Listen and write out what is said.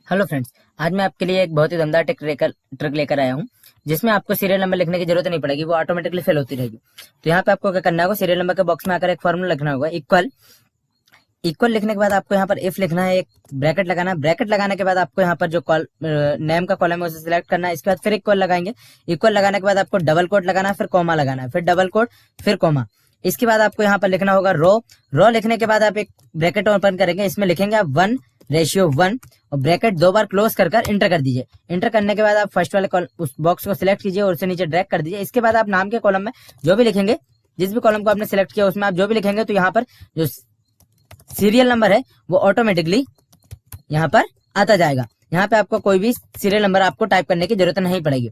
Hello friends, आज मैं आपके लिए एक बहुत ही दमदार ट्रिक लेकर आया हूँ जिसमें आपको सीरियल नंबर लिखने की जरूरत नहीं पड़ेगी, वो ऑटोमेटिकली फिल होती रहेगी। तो यहाँ पे आपको क्या करना होगा, सीरियल नंबर के बॉक्स में आकर एक फॉर्मूला लिखना होगा, इक्वल। इक्वल लिखने के बाद आपको यहाँ पर इफ लिखना है, एक ब्रैकेट लगाना है। ब्रैकेट लगाने के बाद आपको यहाँ पर जो नेम का कॉलम है उसे सिलेक्ट करना है। इसके बाद फिर इक्वल लगाएंगे। इक्वल लगाने के बाद आपको डबल कोट लगाना है, फिर कॉमा लगाना है, फिर डबल कोट, फिर कॉमा। इसके बाद आपको यहाँ पर लिखना होगा रो। रो लिखने के बाद आप एक ब्रैकेट ओपन करेंगे, इसमें लिखेंगे आप 1:1 और ब्रैकेट 2 बार क्लोज कर इंटर कर दीजिए। इंटर करने के बाद आप फर्स्ट वाले उस बॉक्स को सिलेक्ट कीजिए और उसे नीचे ड्रैग कर दीजिए। इसके बाद आप नाम के कॉलम में जो भी लिखेंगे, जिस भी कॉलम को आपने सिलेक्ट किया उसमें आप जो भी लिखेंगे, तो यहाँ पर जो सीरियल नंबर है वो ऑटोमेटिकली यहाँ पर आता जाएगा। यहाँ पे आपको कोई भी सीरियल नंबर आपको टाइप करने की जरूरत नहीं पड़ेगी।